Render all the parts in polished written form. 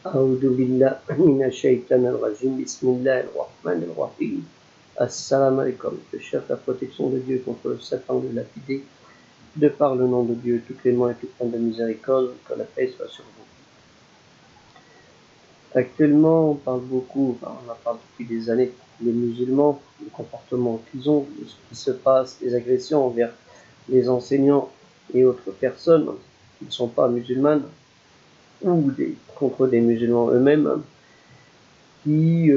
أعوذ بالله من الشيطان الرجيم بسم الله الرحمن الرحيم Assalamu alaikum. Je cherche la protection de Dieu contre le Satan de lapidé, de par le nom de Dieu, tout clément et tout plein de miséricorde, que la paix soit sur vous. Actuellement, on parle beaucoup, on en parle depuis des années, les musulmans, le comportement qu'ils ont, ce qui se passe, les agressions envers les enseignants et autres personnes qui ne sont pas musulmanes, ou contre des musulmans eux-mêmes, qui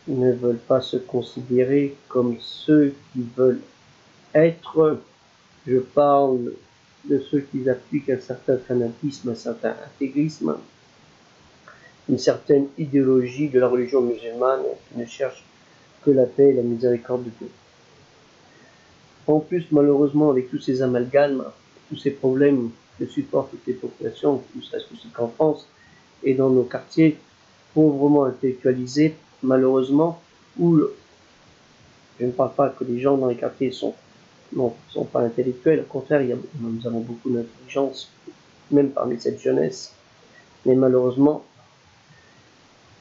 ne veulent pas se considérer comme ceux qui veulent être. Je parle de ceux qui appliquent un certain fanatisme, un certain intégrisme, une certaine idéologie de la religion musulmane qui ne cherche que la paix et la miséricorde de Dieu. En plus, malheureusement, avec tous ces amalgames, tous ces problèmes que supportent toutes les populations, ne serait-ce qu'en France et dans nos quartiers pauvrement intellectualisés, malheureusement, où je ne parle pas que les gens dans les quartiers ne sont pas intellectuels, au contraire, nous avons beaucoup d'intelligence, même parmi cette jeunesse, mais malheureusement,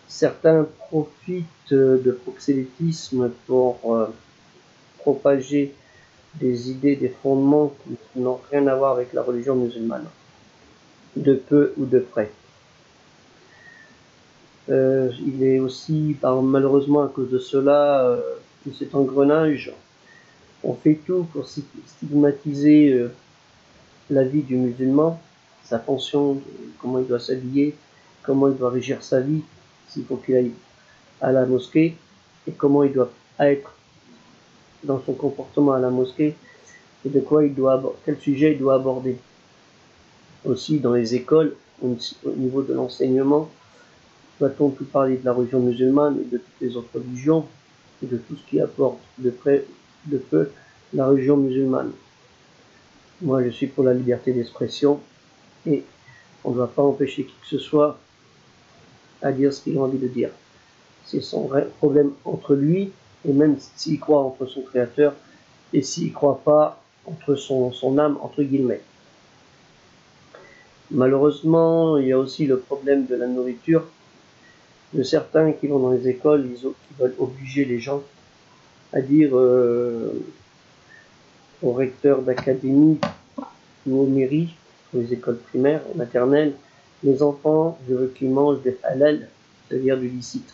certains profitent de proxénétisme pour propager des idées, des fondements qui n'ont rien à voir avec la religion musulmane, de peu ou de près. Il est aussi, malheureusement à cause de cela, de cet engrenage, on fait tout pour stigmatiser la vie du musulman, sa pension, comment il doit s'habiller, comment il doit régir sa vie, s'il faut qu'il aille à la mosquée, et comment il doit être dans son comportement à la mosquée, et de quoi quel sujet il doit aborder. Aussi dans les écoles, au niveau de l'enseignement, doit-on plus parler de la religion musulmane et de toutes les autres religions, et de tout ce qui apporte de près, de peu, la religion musulmane. Moi, je suis pour la liberté d'expression, et on ne doit pas empêcher qui que ce soit à dire ce qu'il a envie de dire. C'est son vrai problème entre lui, et même s'il croit entre son créateur, et s'il ne croit pas entre son âme, entre guillemets. Malheureusement, il y a aussi le problème de la nourriture, de certains qui vont dans les écoles, qui veulent obliger les gens à dire au recteur d'académie ou aux mairies, aux écoles primaires et maternelles, les enfants, je veux qu'ils mangent des halal, c'est-à-dire du licite.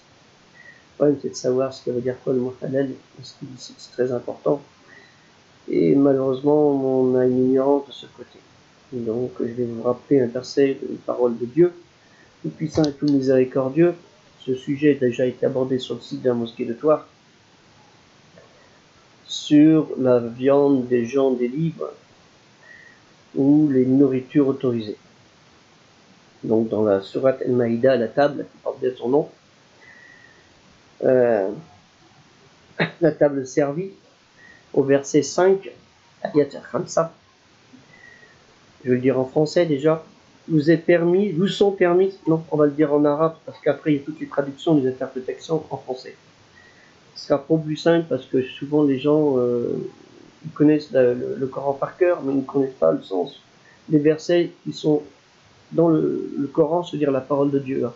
Le problème, c'est de savoir ce que veut dire quoi le mot halal, ce qui est licite, c'est très important. Et malheureusement, on a une ignorance de ce côté. Et donc, je vais vous rappeler un verset, une parole de Dieu, tout puissant et tout miséricordieux. Ce sujet a déjà été abordé sur le site de la mosquée de Thouars, sur la viande des gens des livres ou les nourritures autorisées. Donc dans la sourate Al-Maïda, la table qui porte bien son nom, la table servie, au verset 5, ayat Khamsa, je vais le dire en français déjà, vous sont permis, non, on va le dire en arabe parce qu'après il y a toutes les traductions, les interprétations en français. Ce sera pas plus simple parce que souvent les gens ils connaissent le Coran par cœur, mais ils ne connaissent pas le sens des versets qui sont dans le Coran, c'est-à-dire la parole de Dieu.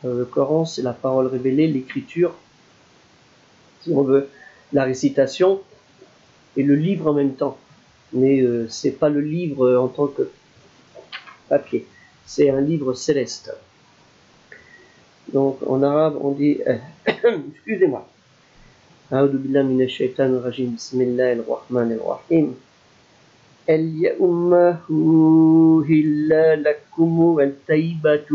Le Coran, c'est la parole révélée, l'écriture, si on veut, la récitation, et le livre en même temps. Mais c'est pas le livre en tant que papier, c'est un livre céleste. Donc en arabe, on dit, excusez-moi, أعوذ بالله من الشيطان الرجيم بسم الله الرحمن الرحيم اليوم أحل لكم الطيبات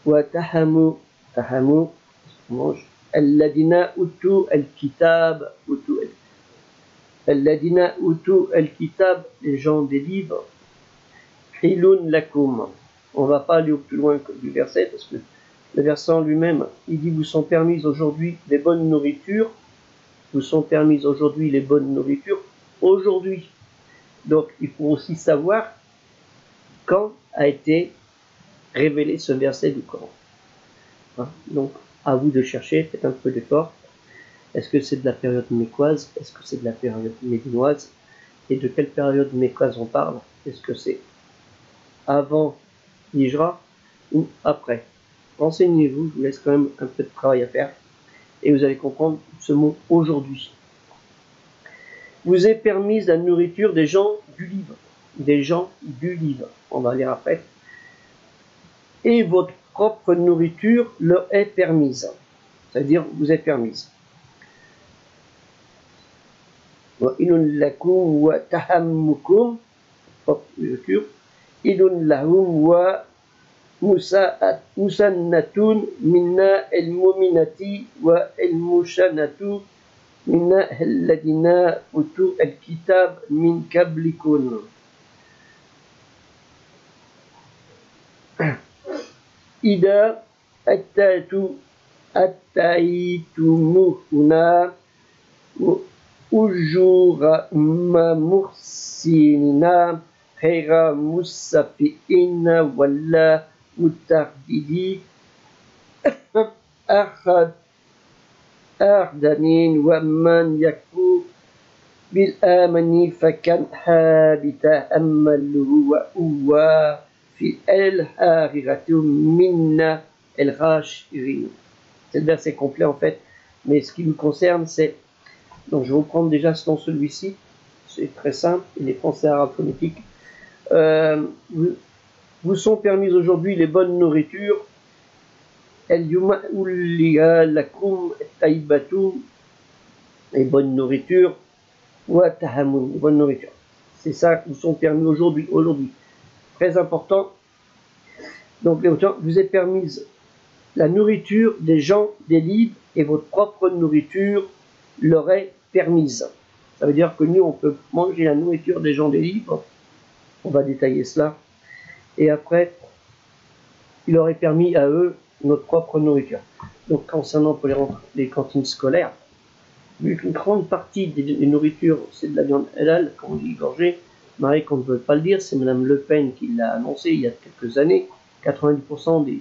وتحموا الذين أوتوا الكتاب les gens des livres حل لكم. On ne va pas aller au plus loin que du verset parce que le verset en lui-même, il dit vous sont permises aujourd'hui les bonnes nourritures, aujourd'hui. Donc il faut aussi savoir quand a été révélé ce verset du Coran. Donc à vous de chercher, faites un peu d'effort. Est-ce que c'est de la période mécoise? Est-ce que c'est de la période médinoise? Et de quelle période mécoise on parle? Est-ce que c'est avant Hijra ou après. Renseignez-vous, je vous laisse quand même un peu de travail à faire et vous allez comprendre ce mot aujourd'hui. Vous est permise la nourriture des gens du livre. Des gens du livre. On va lire après. Et votre propre nourriture leur est permise. C'est-à-dire, vous est permise. Wa ilun lakum wa tahammukum, propre nourriture. Ilun lahum wa musannatun minna al-muminati wa al-mushanatu minna alladina utu al-kitab min kablikun. Ida attaytumuhuna ujura mursinina khayra musafiina walla mutardidi ardanin wa man yakfur bil amani fakan habita amaluhu wa uwa fi al-hariratu minna al-rashirin. C'est le verset complet en fait, mais ce qui nous concerne c'est, donc je vais reprendre déjà dans celui-ci, c'est très simple, il est français arabe phonétique. Vous sont permises aujourd'hui les bonnes nourritures, el-yuma uliya lakum taibatu, les bonnes nourritures, wa tahamun, les bonnes nourritures. C'est ça qui vous sont permis aujourd'hui. Très important. Donc, vous est permise la nourriture des gens des livres et votre propre nourriture leur est permise. Ça veut dire que nous, on peut manger la nourriture des gens des livres. On va détailler cela. Et après, il leur est permis à eux notre propre nourriture. Donc, concernant pour les cantines scolaires, vu qu'une grande partie des nourritures, c'est de la viande halal, comme on dit égorgée, Marie, qu'on ne veut pas le dire, c'est Mme Le Pen qui l'a annoncé il y a quelques années. 90%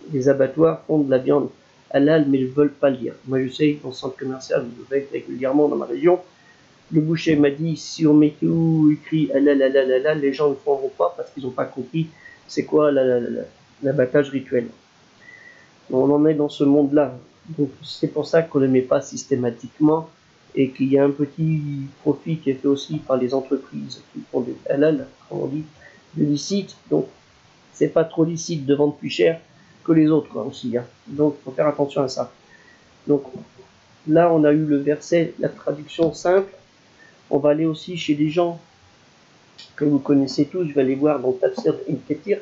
des abattoirs font de la viande halal, mais ils ne veulent pas le dire. Moi, je sais, dans le centre commercial, je vais régulièrement dans ma région, le boucher m'a dit, si on mettait où écrit halal, halal, halal, les gens ne le feront pas parce qu'ils n'ont pas compris c'est quoi l'abattage rituel. On en est dans ce monde-là. Donc, c'est pour ça qu'on ne le met pas systématiquement et qu'il y a un petit profit qui est fait aussi par les entreprises qui font du halal, comme on dit, du licite. Donc, c'est pas trop licite de vendre plus cher que les autres aussi. Donc, il faut faire attention à ça. Donc, là, on a eu le verset, la traduction simple. On va aller aussi chez des gens que vous connaissez tous. Je vais aller voir dans le Tafsir Ibn Kathir.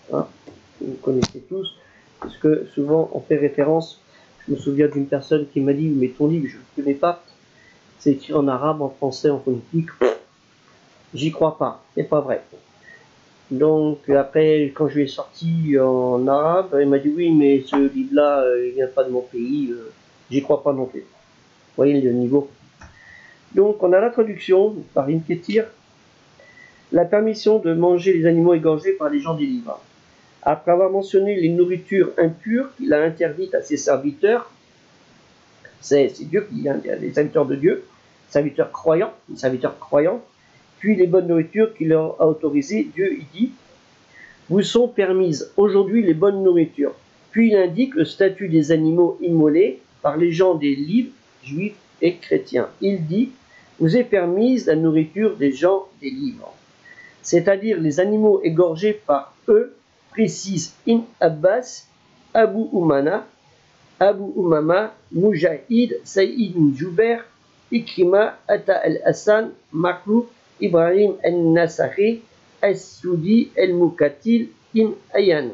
Vous connaissez tous. Parce que souvent, on fait référence. Je me souviens d'une personne qui m'a dit, mais ton livre, je ne le connais pas. C'est écrit en arabe, en français, en phonétique. J'y crois pas. C'est pas vrai. Donc, après, quand je lui ai sorti en arabe, il m'a dit, oui, mais ce livre-là, il vient pas de mon pays. J'y crois pas non plus. Vous voyez le niveau. Donc, on a la traduction par Ibn Kathir. La permission de manger les animaux égorgés par les gens des livres. Après avoir mentionné les nourritures impures qu'il a interdites à ses serviteurs, c'est Dieu qui a les serviteurs de Dieu, serviteurs croyants, puis les bonnes nourritures qu'il leur a autorisées, Dieu il dit, vous sont permises aujourd'hui les bonnes nourritures. Puis il indique le statut des animaux immolés par les gens des livres, juifs et chrétiens. Il dit, vous est permise la nourriture des gens des livres, c'est-à-dire les animaux égorgés par eux, précise Ibn Abbas, Abu Umama, Mujahid, Saïd ibn Jubair, Ikrima, Ata al-Hassan, Makhlou, Ibrahim al-Nasari, As-Soudi, al-Mukatil, Ibn Ayyan.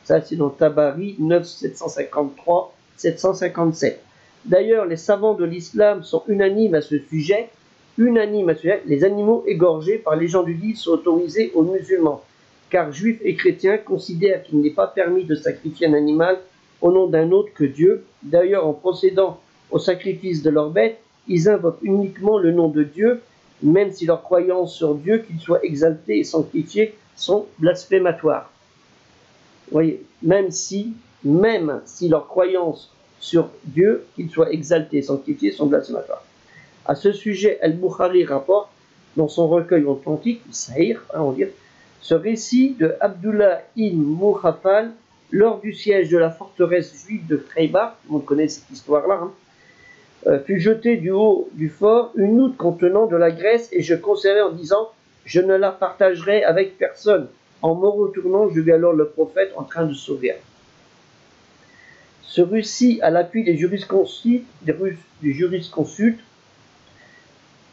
Ça, c'est dans Tabari 9, 753, 757. D'ailleurs, les savants de l'islam sont unanimes à ce sujet. Les animaux égorgés par les gens du livre sont autorisés aux musulmans, car juifs et chrétiens considèrent qu'il n'est pas permis de sacrifier un animal au nom d'un autre que Dieu. D'ailleurs, en procédant au sacrifice de leur bête, ils invoquent uniquement le nom de Dieu, même si leurs croyances sur Dieu, qu'il soit exalté et sanctifié, sont blasphématoires. Vous voyez, même si leurs croyances sur Dieu, qu'il soit exalté et sanctifié, sont blasphématoires. À ce sujet, Al-Bukhari rapporte dans son recueil authentique, Sahih, on dit, Ce récit de Abdullah ibn Mughaffal, lors du siège de la forteresse juive de Khaybar, on connaît cette histoire-là, fut jeté du haut du fort une outre contenant de la graisse et je conservai en disant « Je ne la partagerai avec personne ». En me retournant, je vis alors le prophète en train de sourire. Ce récit, à l'appui des jurisconsultes,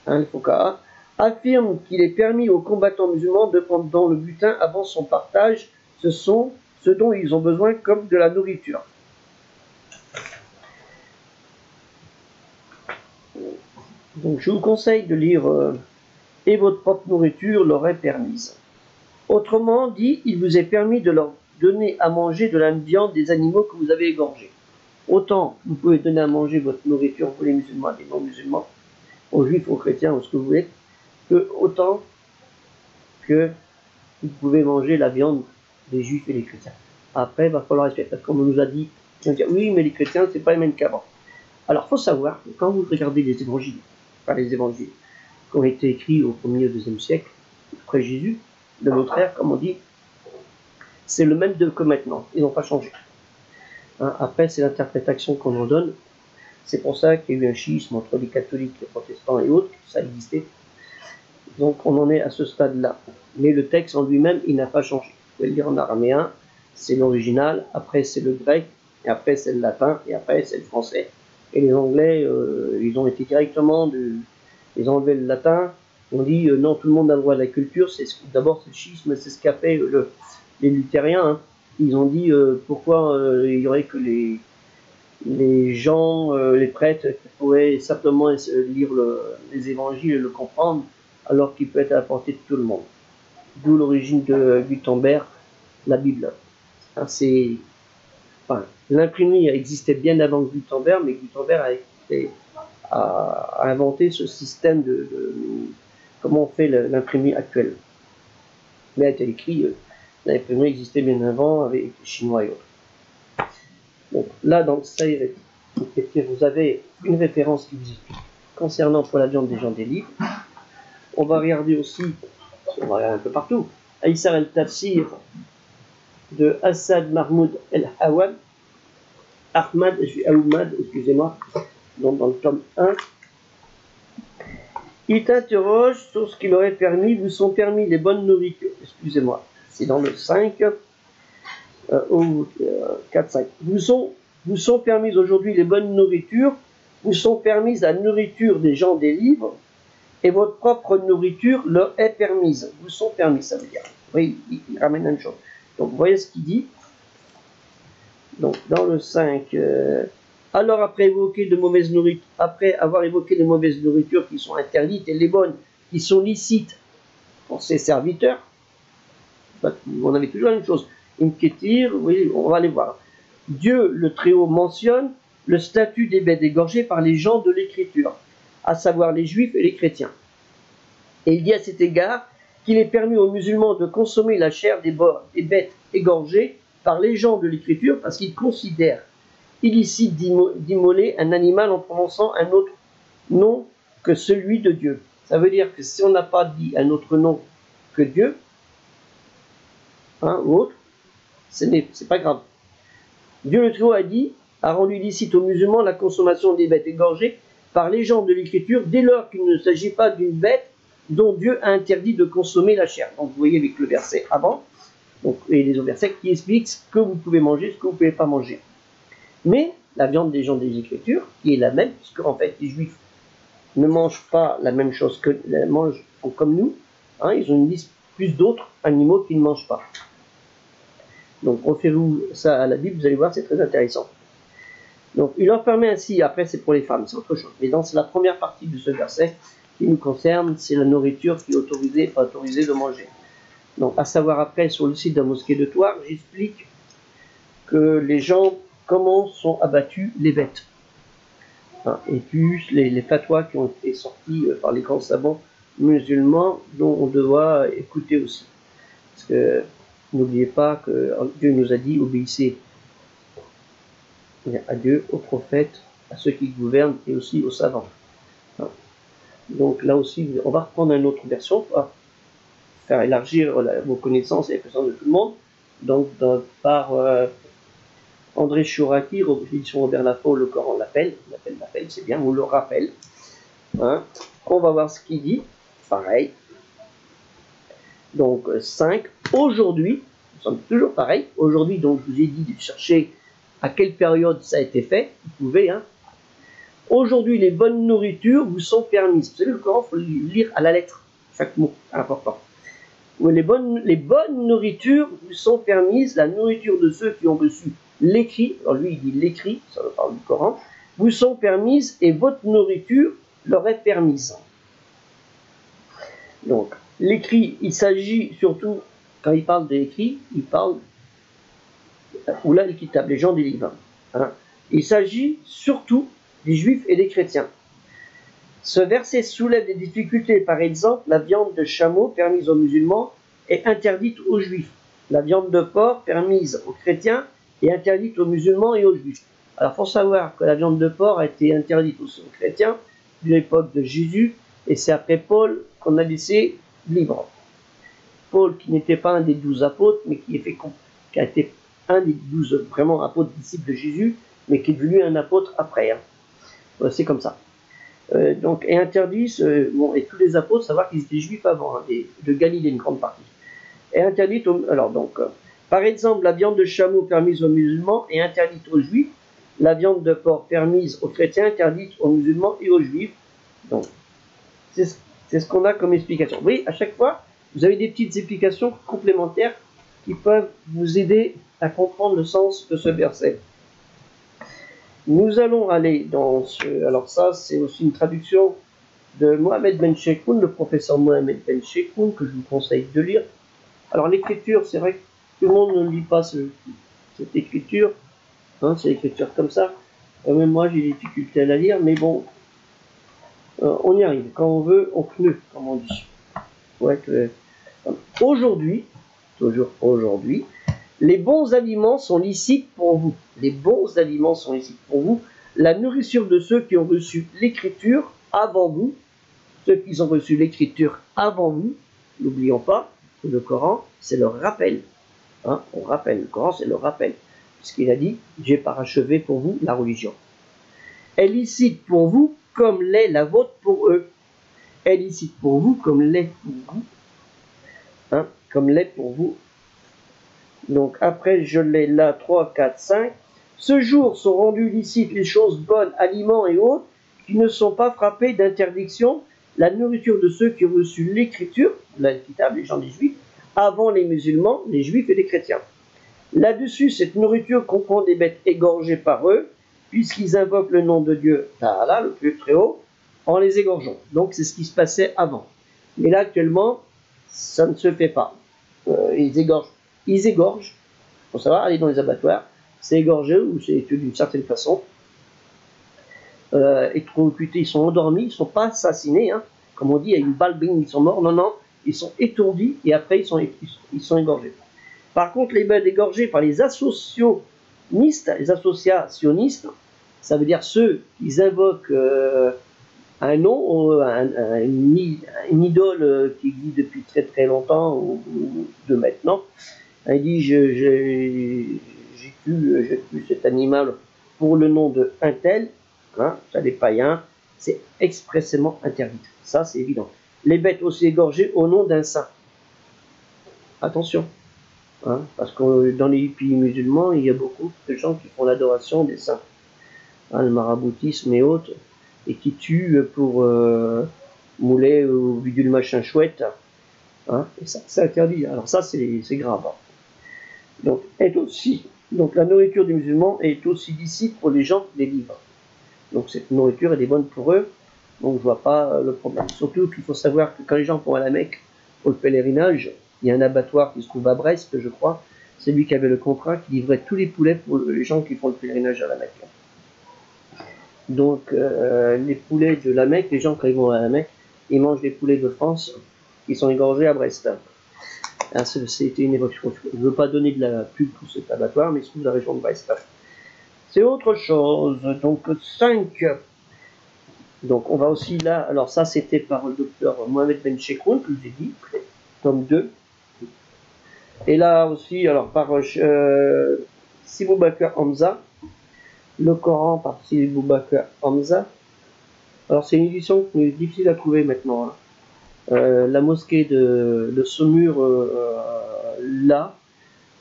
le Fuqaha, affirme qu'il est permis aux combattants musulmans de prendre dans le butin avant son partage ce dont ils ont besoin comme de la nourriture. Donc je vous conseille de lire et votre propre nourriture leur est permise. Autrement dit, il vous est permis de leur donner à manger de la viande des animaux que vous avez égorgés. Autant vous pouvez donner à manger votre nourriture pour les musulmans et les non-musulmans, aux juifs, aux chrétiens, ou ce que vous voulez, que autant que vous pouvez manger la viande des juifs et des chrétiens. Après, il va falloir respecter, parce qu'on nous a dit, oui, mais les chrétiens, c'est pas les mêmes qu'avant. Alors, il faut savoir que quand vous regardez les évangiles qui ont été écrits au 1er et 2e siècle, après Jésus, de notre ère, comme on dit, c'est le même que maintenant, ils n'ont pas changé. Après, c'est l'interprétation qu'on en donne. C'est pour ça qu'il y a eu un schisme entre les catholiques, les protestants et autres, ça existait. Donc on en est à ce stade-là. Mais le texte en lui-même, il n'a pas changé. Vous pouvez le lire en araméen, c'est l'original, après c'est le grec, et après c'est le latin, et après c'est le français. Et les Anglais, ils ont été directement, ils ont enlevé le latin, on dit non, tout le monde a le droit à la culture, d'abord c'est le schisme, c'est ce qu'a fait les luthériens. Ils ont dit pourquoi il y aurait que les gens, les prêtres qui pourraient simplement lire les évangiles et le comprendre, alors qu'il peut être à la portée de tout le monde. D'où l'origine de Gutenberg, la Bible. L'imprimerie existait bien avant Gutenberg, mais Gutenberg a inventé ce système de comment on fait l'imprimerie actuelle. Mais elle a été écrit, l'imprimerie existait bien avant avec les Chinois et autres. Donc là, dans le Saïr, vous avez une référence qui vous explique concernant pour la viande des gens des livres. On va regarder aussi, on va regarder un peu partout, Aïssar el-Tafsir de Assad Mahmoud el-Hawad, excusez-moi, donc dans le tome 1. Il t'interroge sur ce qu'il aurait permis, vous sont permis les bonnes nourritures, excusez-moi, c'est dans le 5, au 4-5. Vous sont permises aujourd'hui les bonnes nourritures, vous sont permises la nourriture des gens des livres, et votre propre nourriture leur est permise. Vous sont permis, ça veut dire. Oui, il ramène une chose. Donc, vous voyez ce qu'il dit. Donc, dans le 5, alors après avoir évoqué les mauvaises nourritures qui sont interdites et les bonnes qui sont licites pour ses serviteurs, on avait toujours la même chose. Inquiétir, oui, on va aller voir. Dieu, le Très-Haut, mentionne le statut des bêtes égorgées par les gens de l'Écriture, à savoir les Juifs et les chrétiens. Et il dit à cet égard qu'il est permis aux musulmans de consommer la chair des bêtes égorgées par les gens de l'Écriture parce qu'ils considèrent illicite d'immoler un animal en prononçant un autre nom que celui de Dieu. Ça veut dire que si on n'a pas dit un autre nom que Dieu, ou autre, c'est pas grave. Dieu le Très-Haut a rendu licite aux musulmans la consommation des bêtes égorgées par les gens de l'Écriture dès lors qu'il ne s'agit pas d'une bête dont Dieu a interdit de consommer la chair. Donc vous voyez avec le verset avant, et les autres versets qui expliquent ce que vous pouvez manger, ce que vous ne pouvez pas manger. Mais la viande des gens des Écritures, qui est la même, puisque en fait les Juifs ne mangent pas la même chose font comme nous, ils ont une liste plus d'autres animaux qu'ils ne mangent pas. Donc référez-vous ça à la Bible, vous allez voir, c'est très intéressant. Donc il leur permet ainsi, après c'est pour les femmes, c'est autre chose, mais dans la première partie de ce verset qui nous concerne, c'est la nourriture qui est autorisée, pas autorisée de manger. Donc à savoir après, sur le site de la mosquée de Thouars, j'explique que les gens, comment sont abattus les bêtes. Et puis les fatwas qui ont été sortis par les grands savants musulmans, dont on doit écouter aussi. Parce que n'oubliez pas que Dieu nous a dit, obéissez à Dieu, aux prophètes, à ceux qui gouvernent et aussi aux savants. Donc là aussi, on va reprendre une autre version. faire élargir vos connaissances et les connaissances de tout le monde. Donc, par André Chouraki, édition Robert Laffont, le Coran l'appelle, c'est bien, on le rappelle. Hein. On va voir ce qu'il dit, pareil. Donc 5, aujourd'hui, nous sommes toujours pareil, aujourd'hui, donc je vous ai dit de chercher à quelle période ça a été fait, vous pouvez, hein. Aujourd'hui, les bonnes nourritures vous sont permises. Vous savez, le Coran, il faut le lire à la lettre, chaque mot, important. Les bonnes nourritures vous sont permises, la nourriture de ceux qui ont reçu l'écrit, alors lui il dit l'écrit, ça me parle du Coran, vous sont permises et votre nourriture leur est permise. Donc, l'écrit, il s'agit surtout, quand il parle de l'écrit, il parle, ou là, les gens des livres. Hein. Il s'agit surtout des juifs et des chrétiens. Ce verset soulève des difficultés. Par exemple, la viande de chameau permise aux musulmans est interdite aux juifs. La viande de porc permise aux chrétiens est interdite aux musulmans et aux juifs. Alors, il faut savoir que la viande de porc a été interdite aux chrétiens de l'époque de Jésus, et c'est après Paul qu'on a laissé libre. Paul, qui n'était pas un des 12 apôtres, mais qui a été un des 12 vraiment apôtres disciples de Jésus, mais qui est devenu un apôtre après. Hein. C'est comme ça. Donc, et interdit, et tous les apôtres, savoir qu'ils étaient juifs avant, hein, de Galilée, une grande partie. Et interdit, par exemple, la viande de chameau permise aux musulmans est interdite aux juifs, la viande de porc permise aux chrétiens, interdite aux musulmans et aux juifs. Donc, c'est ce qu'on a comme explication. Vous voyez, à chaque fois, vous avez des petites explications complémentaires qui peuvent vous aider à comprendre le sens de ce verset. Nous allons aller dans ce... Alors ça, c'est aussi une traduction de Mohamed Ben Sheikhoun, le professeur Mohamed Ben Sheikhoun, que je vous conseille de lire. Alors l'écriture, c'est vrai que tout le monde ne lit pas cette écriture. Hein, c'est l'écriture comme ça. Même moi, j'ai des difficultés à la lire, mais bon, on y arrive. Quand on veut, on pneut, comme on dit. Ouais, aujourd'hui, toujours aujourd'hui, les bons aliments sont licites pour vous. Les bons aliments sont licites pour vous. La nourriture de ceux qui ont reçu l'écriture avant vous, ceux qui ont reçu l'écriture avant vous, n'oublions pas que le Coran, c'est le rappel. Hein, on rappelle, le Coran, c'est le rappel. Puisqu'il a dit, j'ai parachevé pour vous la religion. Elle est licite pour vous comme l'est la vôtre pour eux. Elle est licite pour vous comme l'est pour vous. Hein, comme l'est pour vous. Donc après, je l'ai là, 3, 4, 5. Ce jour sont rendus licites les choses bonnes, aliments et autres, qui ne sont pas frappés d'interdiction, la nourriture de ceux qui ont reçu l'écriture, les gens des juifs, avant les musulmans, les juifs et les chrétiens. Là-dessus, cette nourriture comprend des bêtes égorgées par eux, puisqu'ils invoquent le nom de Dieu, Ta'ala, le plus très haut, en les égorgeant. Donc c'est ce qui se passait avant. Mais là, actuellement, ça ne se fait pas. Ils égorgent. Il faut savoir, aller dans les abattoirs, c'est égorgé ou c'est tué d'une certaine façon. Électrocutés, ils sont endormis, ils ne sont pas assassinés, hein. Comme on dit, il y a une balle, bing, ils sont morts. Non, non, ils sont étourdis et après ils sont égorgés. Par contre, les bêtes égorgées par les associationnistes, ça veut dire ceux qui invoquent un nom, une idole qui existe depuis très très longtemps ou de maintenant. Il dit j'ai tué cet animal pour le nom de un tel, hein, ça les païens, c'est expressément interdit. Ça c'est évident. Les bêtes aussi égorgées au nom d'un saint. Attention. Hein, parce que dans les pays musulmans, il y a beaucoup de gens qui font l'adoration des saints, hein, le maraboutisme et autres, et qui tuent pour mouler ou bidule machin chouette, hein, et ça c'est interdit. Alors ça c'est grave. Hein. Donc la nourriture des musulmans est aussi licite pour les gens des livres. Donc cette nourriture elle est bonne pour eux, donc je vois pas le problème. Surtout qu'il faut savoir que quand les gens vont à la Mecque pour le pèlerinage, il y a un abattoir qui se trouve à Brest, je crois. C'est lui qui avait le contrat, qui livrait tous les poulets pour les gens qui font le pèlerinage à la Mecque. Donc, les poulets de la Mecque, les gens quand ils vont à la Mecque, ils mangent les poulets de France qui sont égorgés à Brest. C'était une évocation. Je ne veux pas donner de la pub pour cet abattoir, mais il se trouve dans la région de Brest. C'est autre chose. Donc, 5. Donc, on va aussi là. Alors, ça, c'était par le docteur Mohamed Ben Sheikhoun, que je vous ai dit. tome 2. Et là aussi, alors par Si Boubacar Hamza, le Coran par Si Boubacar Hamza. Alors c'est une édition qui est difficile à trouver maintenant. Hein. La mosquée de Saumur là,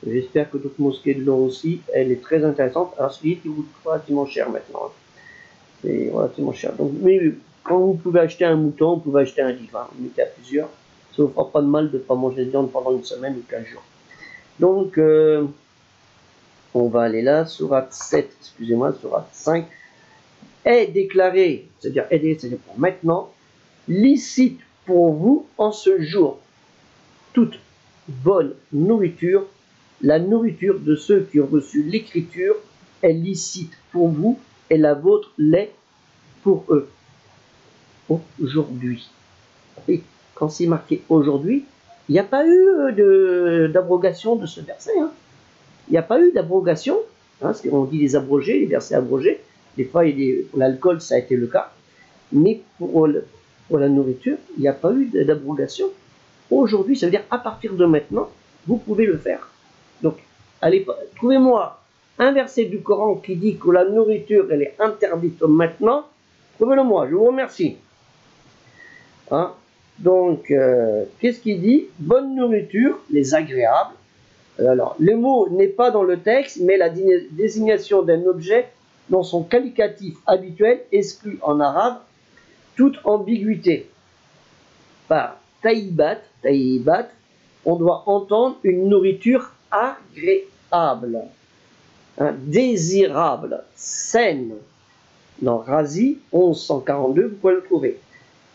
j'espère que d'autres mosquées l'ont aussi, elle est très intéressante. Alors c'est qui coûte relativement cher maintenant. Hein. C'est relativement cher. Donc, mais quand vous pouvez acheter un mouton, vous pouvez acheter un livre. Hein. Vous mettez à plusieurs. Ça ne vous fera pas de mal de ne pas manger de viande pendant une semaine ou 15 jours. Donc, on va aller là, sourate 7, excusez-moi, sourate 5, est déclaré, c'est-à-dire pour maintenant, licite pour vous en ce jour toute bonne nourriture, la nourriture de ceux qui ont reçu l'écriture est licite pour vous et la vôtre l'est pour eux. Aujourd'hui. Et quand c'est marqué aujourd'hui, il n'y a pas eu d'abrogation de ce verset. Hein. Il n'y a pas eu d'abrogation. Hein, parce qu'on dit les abrogés, les versets abrogés. Des fois, pour l'alcool, ça a été le cas. Mais pour la nourriture, il n'y a pas eu d'abrogation. Aujourd'hui, ça veut dire à partir de maintenant, vous pouvez le faire. Donc, allez, trouvez-moi un verset du Coran qui dit que la nourriture, elle est interdite maintenant. Trouvez-le-moi, je vous remercie. Hein? Donc, qu'est-ce qu'il dit? Bonne nourriture, les agréables. Alors, le mot n'est pas dans le texte, mais la désignation d'un objet dont son qualificatif habituel exclut en arabe toute ambiguïté. Par taïbat, on doit entendre une nourriture agréable, hein, désirable, saine. Dans Razi, 1142, vous pouvez le trouver.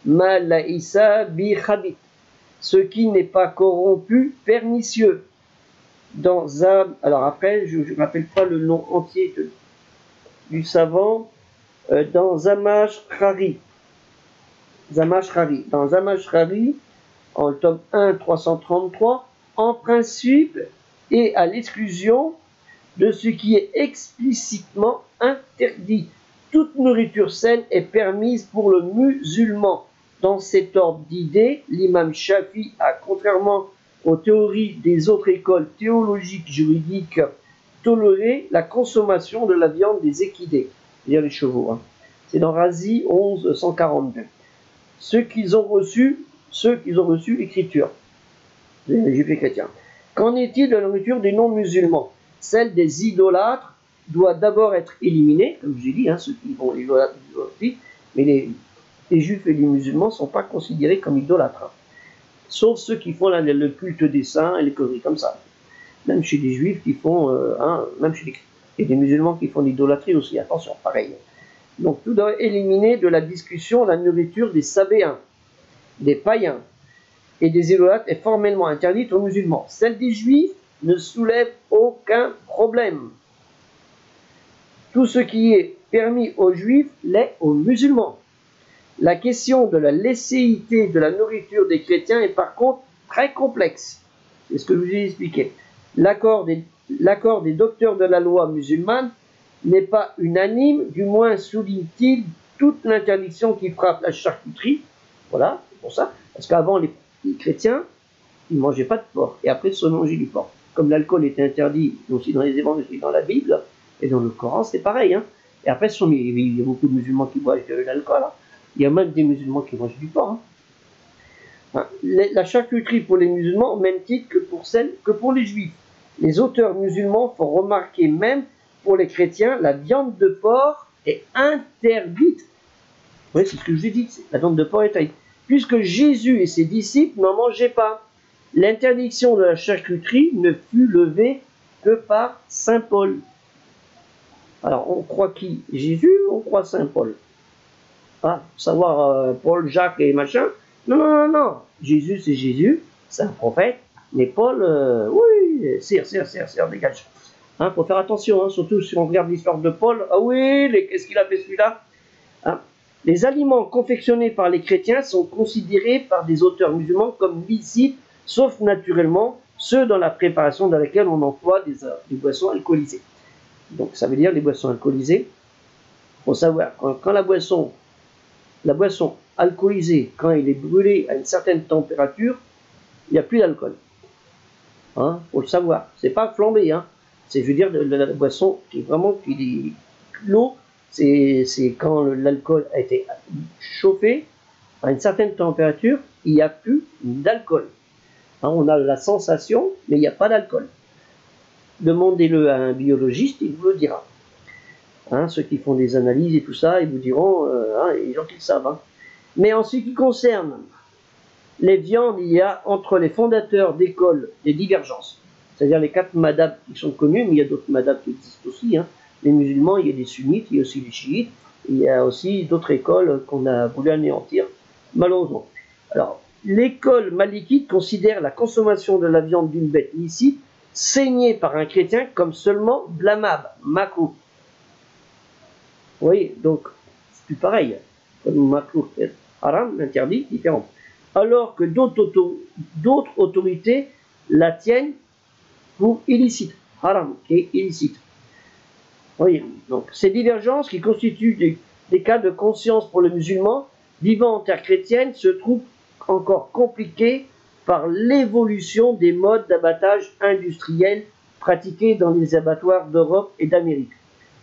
Malaïsa bi khabit, ce qui n'est pas corrompu, pernicieux. Alors après, je ne rappelle pas le nom entier du savant, dans Zamashkhari. Dans Zamashkhari, en tome 1, 333, en principe et à l'exclusion de ce qui est explicitement interdit. Toute nourriture saine est permise pour le musulman. Dans cet ordre d'idées, l'imam Shafi a, contrairement aux théories des autres écoles théologiques juridiques, toléré la consommation de la viande des équidés, c'est-à-dire les chevaux. Hein. C'est dans Razi 1142. Ceux qui ont reçu l'écriture, les juifs et chrétiens. Qu'en est-il de la nourriture des non-musulmans? Celle des idolâtres doit d'abord être éliminée, comme je l'ai dit, hein, ceux qui vont idolâtrer, mais les juifs et les musulmans ne sont pas considérés comme idolâtres. Hein. Sauf ceux qui font le culte des saints et les conneries comme ça. Même chez les juifs qui font, même chez les musulmans qui font l'idolâtrie aussi, attention, pareil. Donc tout doit éliminer de la discussion la nourriture des sabéens, des païens et des idolâtres est formellement interdite aux musulmans. Celle des juifs ne soulève aucun problème. Tout ce qui est permis aux juifs l'est aux musulmans. La question de la licéité de la nourriture des chrétiens est par contre très complexe. C'est ce que je vous ai expliqué. L'accord des docteurs de la loi musulmane n'est pas unanime, du moins souligne-t-il toute l'interdiction qui frappe la charcuterie. Voilà, c'est pour ça. Parce qu'avant, les chrétiens, ils ne mangeaient pas de porc. Et après, ils se mangeaient du porc. Comme l'alcool était interdit aussi dans les évangiles, dans la Bible, et dans le Coran, c'est pareil. Hein. Et après, il y a beaucoup de musulmans qui boivent de l'alcool. Hein. Il y a même des musulmans qui mangent du porc. Hein. La charcuterie pour les musulmans, au même titre que pour les juifs. Les auteurs musulmans font remarquer même pour les chrétiens, la viande de porc est interdite. Oui, c'est ce que je vous ai dit, la viande de porc est interdite. Puisque Jésus et ses disciples n'en mangeaient pas. L'interdiction de la charcuterie ne fut levée que par saint Paul. Alors, on croit qui? Jésus ou on croit saint Paul? Ah, savoir Paul, Jacques et machin? Non. Jésus, c'est Jésus, c'est un prophète. Mais Paul, oui, sire, dégage. Hein, faut faire attention, hein, surtout si on regarde l'histoire de Paul. Ah oui, qu'est-ce qu'il a fait celui-là? Hein. Les aliments confectionnés par les chrétiens sont considérés par des auteurs musulmans comme licites, sauf naturellement ceux dans la préparation dans laquelle on emploie des boissons alcoolisées. Donc ça veut dire les boissons alcoolisées. Il faut savoir, quand la boisson alcoolisée, quand elle est brûlée à une certaine température, il n'y a plus d'alcool. Hein, faut le savoir. C'est pas flambé, hein. C'est, je veux dire, de la boisson qui est vraiment, l'eau, c'est quand l'alcool a été chauffé à une certaine température, il n'y a plus d'alcool. Hein, on a la sensation, mais il n'y a pas d'alcool. Demandez-le à un biologiste, il vous le dira. Hein, ceux qui font des analyses et tout ça, ils vous diront, hein, les gens qui le savent. Hein. Mais en ce qui concerne les viandes, il y a entre les fondateurs d'écoles des divergences. C'est-à-dire les 4 madhabs qui sont connus, mais il y a d'autres madhabs qui existent aussi. Hein. Les musulmans, il y a des sunnites, il y a aussi les chiites, il y a aussi d'autres écoles qu'on a voulu anéantir, malheureusement. Alors, l'école malikite considère la consommation de la viande d'une bête licite saignée par un chrétien comme seulement blâmable, makrou. Vous voyez, donc, c'est plus pareil. Comme makrou et haram, interdit, différent. Alors que d'autres autorités la tiennent pour illicite, haram, qui est illicite. Vous voyez, donc, ces divergences qui constituent des cas de conscience pour le musulman vivant en terre chrétienne se trouvent encore compliquées par l'évolution des modes d'abattage industriel pratiqués dans les abattoirs d'Europe et d'Amérique.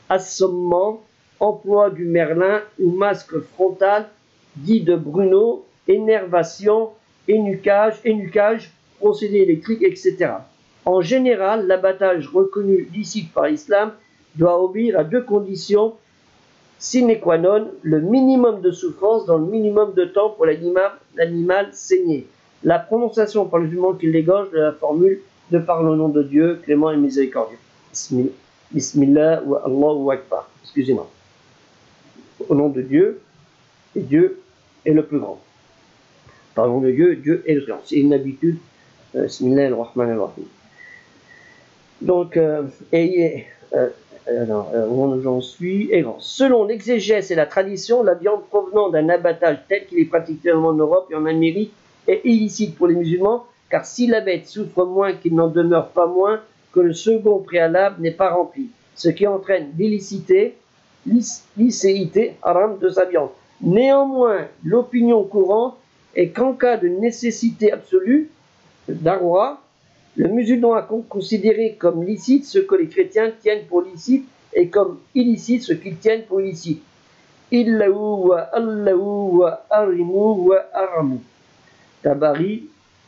Assommement, emploi du merlin ou masque frontal dit de Bruno, énervation, énucage, procédé électrique, etc. En général, l'abattage reconnu licite par l'islam doit obéir à 2 conditions sine qua non, le minimum de souffrance dans le minimum de temps pour l'animal saigné. La prononciation par le musulman qui l'égorge de la formule de par le nom de Dieu, clément et miséricordieux. Bismillah wa Allahu Akbar. Excusez-moi. Au nom de Dieu, et Dieu est le plus grand. Par le nom de Dieu, Dieu est le plus grand. C'est une habitude. Bismillah ar-Rahman ar-Rahim. Donc, où j'en suis, selon l'exégèse et la tradition, la viande provenant d'un abattage tel qu'il est pratiqué en Europe et en Amérique est illicite pour les musulmans, car si la bête souffre moins qu'il n'en demeure pas moins que le second préalable n'est pas rempli, ce qui entraîne l'illicéité, haram de sa viande. Néanmoins, l'opinion courante est qu'en cas de nécessité absolue, darura, le musulman a considéré comme licite ce que les chrétiens tiennent pour licite et comme illicite ce qu'ils tiennent pour illicite. Illahu wa allahu wa arimu wa aramu. Tabari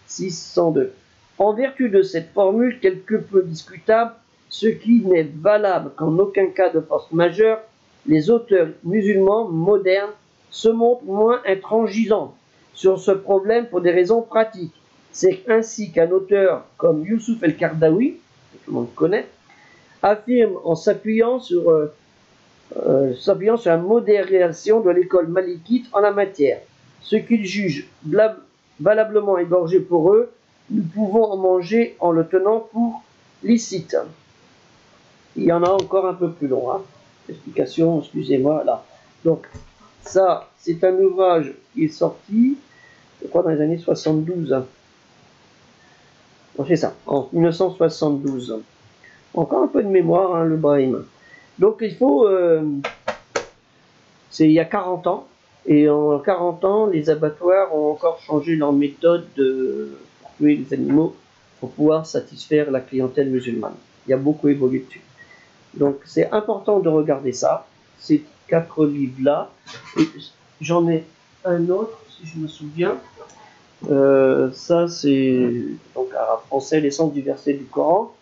602. En vertu de cette formule quelque peu discutable, ce qui n'est valable qu'en aucun cas de force majeure, les auteurs musulmans modernes se montrent moins intransigeants sur ce problème pour des raisons pratiques. C'est ainsi qu'un auteur comme Youssouf el-Kardawi, que tout le monde connaît, affirme en s'appuyant sur la modération de l'école malikite en la matière. Ce qu'ils jugent valablement égorgé pour eux, nous pouvons en manger en le tenant pour licite. Il y en a encore un peu plus long. Hein. Explication, excusez-moi, là. Donc, ça, c'est un ouvrage qui est sorti, je crois, dans les années 72. Hein. C'est ça, en 1972. Encore un peu de mémoire, hein, le Brahim. Donc il faut... c'est il y a 40 ans, et en 40 ans, les abattoirs ont encore changé leur méthode pour tuer les animaux pour pouvoir satisfaire la clientèle musulmane. Il y a beaucoup évolué dessus. Donc c'est important de regarder ça, ces 4 livres-là. J'en ai un autre, si je me souviens. Ça c'est donc arabe français, l'essence du verset du Coran.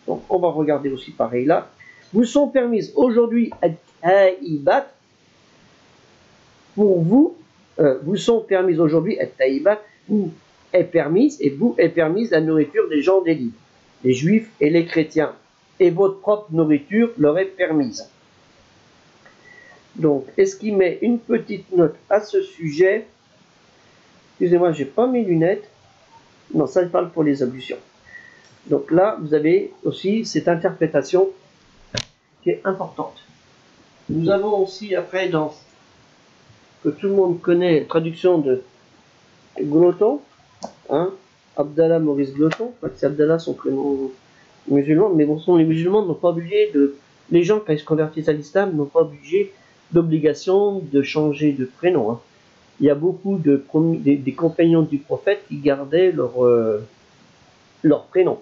Donc on va regarder aussi pareil là. Vous sont permises aujourd'hui at-taïbat. Pour vous, vous sont permises aujourd'hui at-taïbat. Vous est permise et vous est permise la nourriture des gens des livres, les juifs et les chrétiens. Et votre propre nourriture leur est permise. Donc, est-ce qu'il met une petite note à ce sujet? Excusez-moi, j'ai pas mes lunettes. Non, ça parle pour les ablutions. Donc là, vous avez aussi cette interprétation qui est importante. Nous avons aussi après dans que tout le monde connaît la traduction de Gloton, hein, Abdallah Maurice Gloton, c'est Abdallah son prénom musulman, mais bon, les musulmans n'ont pas obligé les gens quand ils se convertissent à l'islam n'ont pas obligé d'obligation de changer de prénom. Hein. il y a beaucoup des compagnons du prophète qui gardaient leur prénom.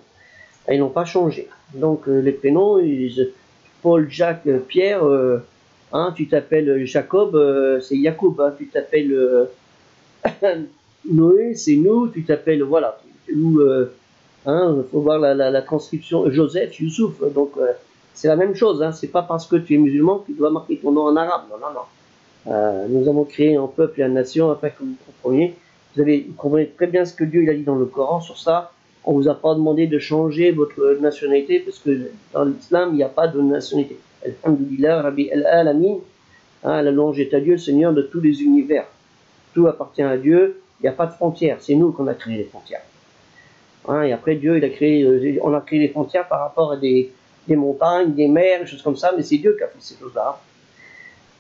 Et ils n'ont pas changé. Donc les prénoms, Paul, Jacques, Pierre, hein, tu t'appelles Jacob, c'est Jacob, hein, tu t'appelles Noé, c'est nous, tu t'appelles, voilà. Ou, hein, faut voir la transcription, Joseph, Youssouf, donc c'est la même chose, hein, c'est pas parce que tu es musulman que tu dois marquer ton nom en arabe, non, non, non. Nous avons créé un peuple et une nation afin que vous compreniez. Vous comprenez très bien ce que Dieu il a dit dans le Coran sur ça. On ne vous a pas demandé de changer votre nationalité parce que dans l'islam, il n'y a pas de nationalité. Alhamdulillah, Rabbi al-Alamin, hein, la louange est à Dieu, Seigneur de tous les univers. Tout appartient à Dieu, il n'y a pas de frontières. C'est nous qu'on a créé les frontières. Hein, et après, Dieu, on a créé les frontières par rapport à des montagnes, des mers, des choses comme ça, mais c'est Dieu qui a fait ces choses-là.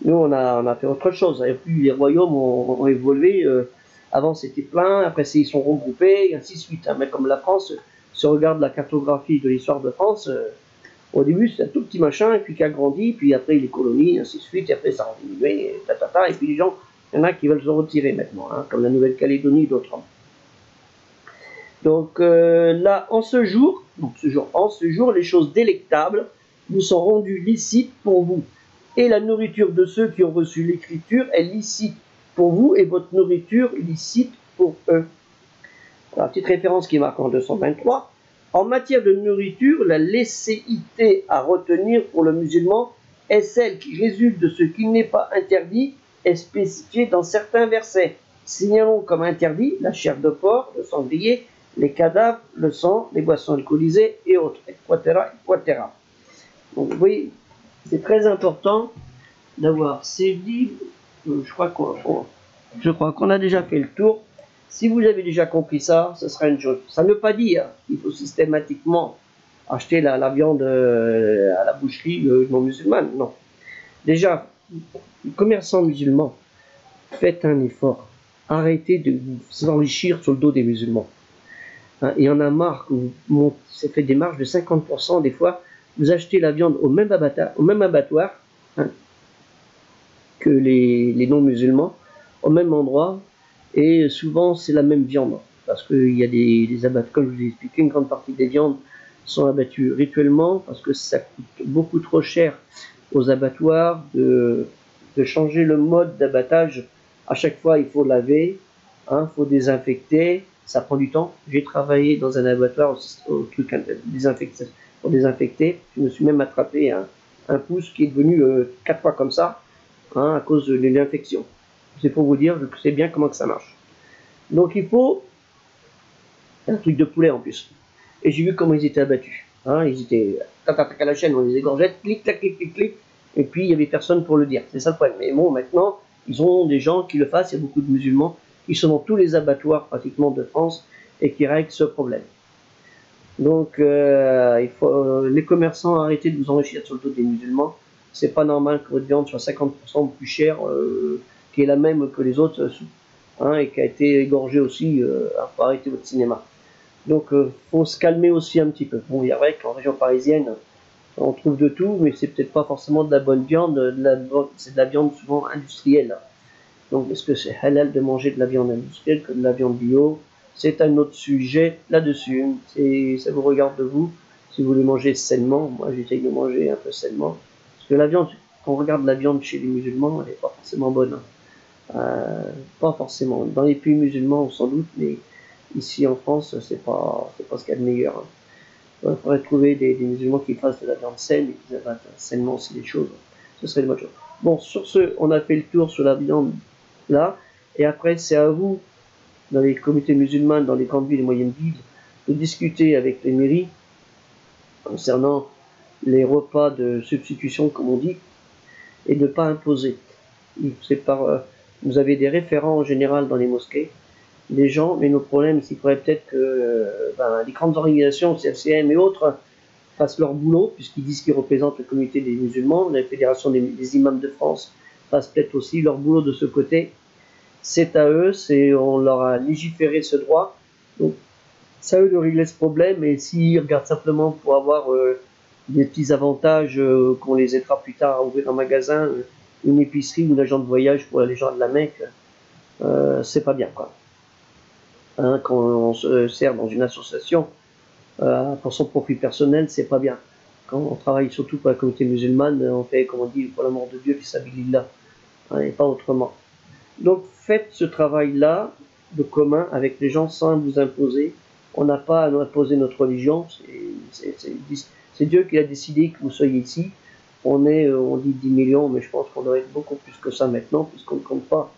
Nous, on a fait autre chose. Et puis, les royaumes ont évolué. Avant, c'était plein. Après, ils sont regroupés, et ainsi de suite. Hein. Mais comme la France, si on regarde la cartographie de l'histoire de France, au début, c'est un tout petit machin, et puis qui a grandi, puis après, les colonies, ainsi de suite. Et après, ça a diminué, et puis les gens, il y en a qui veulent se retirer maintenant, hein, comme la Nouvelle-Calédonie et d'autres. Donc là, en ce jour, les choses délectables vous sont rendues licites pour vous. Et la nourriture de ceux qui ont reçu l'écriture est licite pour vous et votre nourriture licite pour eux. La petite référence qui marque en 223. En matière de nourriture, la licéité à retenir pour le musulman est celle qui résulte de ce qui n'est pas interdit et spécifié dans certains versets. Signalons comme interdit la chair de porc, le sanglier, les cadavres, le sang, les boissons alcoolisées et autres, etc., etc. Donc vous voyez, c'est très important d'avoir ces livres. Je crois qu'on a déjà fait le tour. Si vous avez déjà compris ça, ce sera une chose. Ça ne veut pas dire qu'il faut systématiquement acheter la viande à la boucherie non musulmane. Non. Déjà, les commerçants musulmans, faites un effort. Arrêtez de vous enrichir sur le dos des musulmans. Hein, il y en a marre que ça fait des marges de 50% des fois. Vous achetez la viande au même abattoir hein, que les non-musulmans, au même endroit, et souvent c'est la même viande, parce qu'il y a des abattoirs, comme je vous ai expliqué, une grande partie des viandes sont abattues rituellement, parce que ça coûte beaucoup trop cher aux abattoirs de changer le mode d'abattage. À chaque fois, il faut laver, hein, faut désinfecter, ça prend du temps. J'ai travaillé dans un abattoir pour désinfecter. Je me suis même attrapé un pouce qui est devenu 4 fois comme ça, hein, à cause de l'infection. C'est pour vous dire, je sais bien comment que ça marche. Donc il faut un truc de poulet en plus. Et j'ai vu comment ils étaient abattus. Hein, ils étaient à la chaîne, on les égorgeait, clic, clac, clic, clic, clic. Et puis il n'y avait personne pour le dire. C'est ça le problème. Mais bon, maintenant, ils ont des gens qui le fassent. Il y a beaucoup de musulmans qui sont dans tous les abattoirs pratiquement de France et qui règlent ce problème. Donc il faut les commerçants arrêter de vous enrichir sur le dos des musulmans. C'est pas normal que votre viande soit 50% plus chère, qui est la même que les autres, hein, et qui a été égorgée aussi. Faut arrêter votre cinéma. Donc faut se calmer aussi un petit peu. Bon, il y a vrai qu'en région parisienne, on trouve de tout, mais c'est peut-être pas forcément de la bonne viande. C'est de la viande souvent industrielle. Donc est-ce que c'est halal de manger de la viande industrielle que de la viande bio? C'est un autre sujet là-dessus. Ça vous regarde de vous. Si vous voulez manger sainement, moi j'essaye de manger un peu sainement. Parce que la viande, quand on regarde la viande chez les musulmans, elle n'est pas forcément bonne. Pas forcément. Dans les pays musulmans, sans doute, mais ici en France, c'est pas ce qu'il y a de meilleur. Il faudrait trouver des musulmans qui fassent de la viande saine et qui abattent sainement aussi les choses. Ce serait une bonne chose. Bon, sur ce, on a fait le tour sur la viande là. Et après, c'est à vous, dans les communautés musulmanes, dans les grandes villes et moyennes villes, de discuter avec les mairies concernant les repas de substitution, comme on dit, et de ne pas imposer. Vous avez des référents en général dans les mosquées, des gens, mais notre problème, c'est qu'il faudrait peut-être que les grandes organisations, CFCM et autres, fassent leur boulot, puisqu'ils disent qu'ils représentent la communauté des musulmans, la Fédération des imams de France fassent peut-être aussi leur boulot de ce côté. C'est à eux, on leur a légiféré ce droit, donc c'est à eux de régler ce problème, et s'ils regardent simplement pour avoir des petits avantages, qu'on les aidera plus tard à ouvrir un magasin, une épicerie ou un agent de voyage pour les gens de la Mecque, c'est pas bien, quoi. Hein, quand on se sert dans une association pour son profit personnel, c'est pas bien. Quand on travaille surtout pour la communauté musulmane, on fait, comme on dit, pour l'amour de Dieu, fisabilillah, hein, et pas autrement. Donc faites ce travail-là de commun avec les gens sans vous imposer. On n'a pas à nous imposer notre religion. C'est Dieu qui a décidé que vous soyez ici. On dit 10 millions, mais je pense qu'on doit être beaucoup plus que ça maintenant, puisqu'on ne compte pas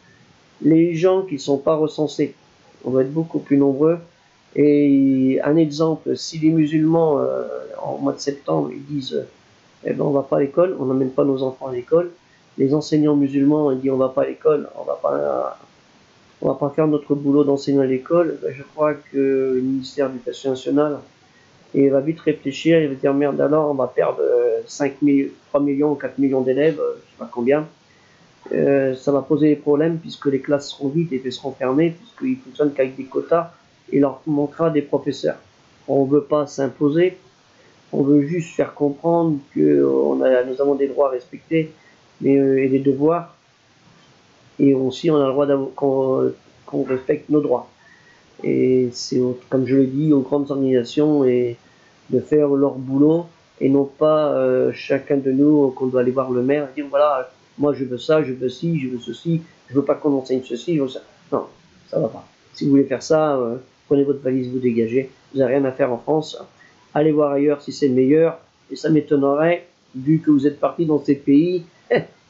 les gens qui ne sont pas recensés. On doit être beaucoup plus nombreux. Et un exemple, si les musulmans, en mois de septembre, ils disent eh ben, on va pas à l'école, on n'emmène pas nos enfants à l'école, les enseignants musulmans ils disent on va pas à l'école, on va pas faire notre boulot d'enseignant à l'école, ben, je crois que le ministère de l'Éducation nationale il va vite réfléchir, il va dire merde alors on va perdre 3 millions, 4 millions d'élèves, je sais pas combien. Ça va poser des problèmes puisque les classes seront vides et seront fermées, puisqu'ils fonctionnent qu'avec des quotas et il leur manquera des professeurs. On ne veut pas s'imposer, on veut juste faire comprendre que nous avons des droits à respecter et des devoirs, et aussi on a le droit qu'on respecte nos droits. Et c'est, comme je l'ai dit, aux grandes organisations et de faire leur boulot et non pas chacun de nous qu'on doit aller voir le maire et dire voilà, moi je veux ça, je veux ci, je veux ceci, je veux pas qu'on enseigne ceci, je veux ça. Non, ça va pas. Si vous voulez faire ça, prenez votre valise, vous dégagez. Vous n'avez rien à faire en France. Allez voir ailleurs si c'est meilleur. Et ça m'étonnerait, vu que vous êtes parti dans ces pays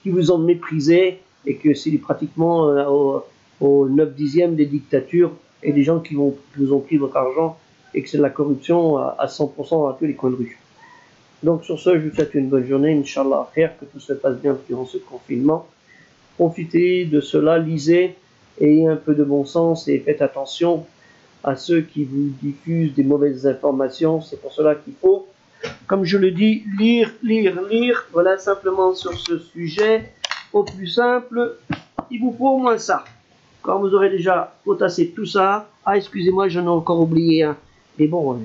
qui vous ont méprisé et que c'est pratiquement au 9/10 des dictatures et des gens qui vous ont pris votre argent et que c'est de la corruption à 100% à tous les coins de rue. Donc sur ce, je vous souhaite une bonne journée, Inch'Allah, que tout se passe bien durant ce confinement. Profitez de cela, lisez, ayez un peu de bon sens et faites attention à ceux qui vous diffusent des mauvaises informations. C'est pour cela qu'il faut, comme je le dis, lire, lire, lire. Voilà simplement sur ce sujet. Au plus simple, il vous faut au moins ça. Quand vous aurez déjà potassé tout ça, ah excusez-moi, j'en ai encore oublié un. Mais bon,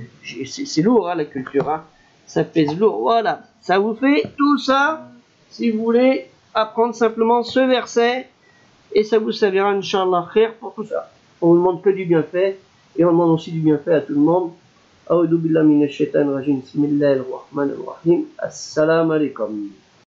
c'est lourd hein, la culture, hein. Ça pèse lourd. Voilà, ça vous fait tout ça, si vous voulez apprendre simplement ce verset, et ça vous servira, Inch'Allah, khair pour tout ça. On vous demande que du bienfait, et on demande aussi du bienfait à tout le monde. A'udhu billahi minash shaitanir rajim. Bismillahir rahmanir rahim. Assalamu alaikum.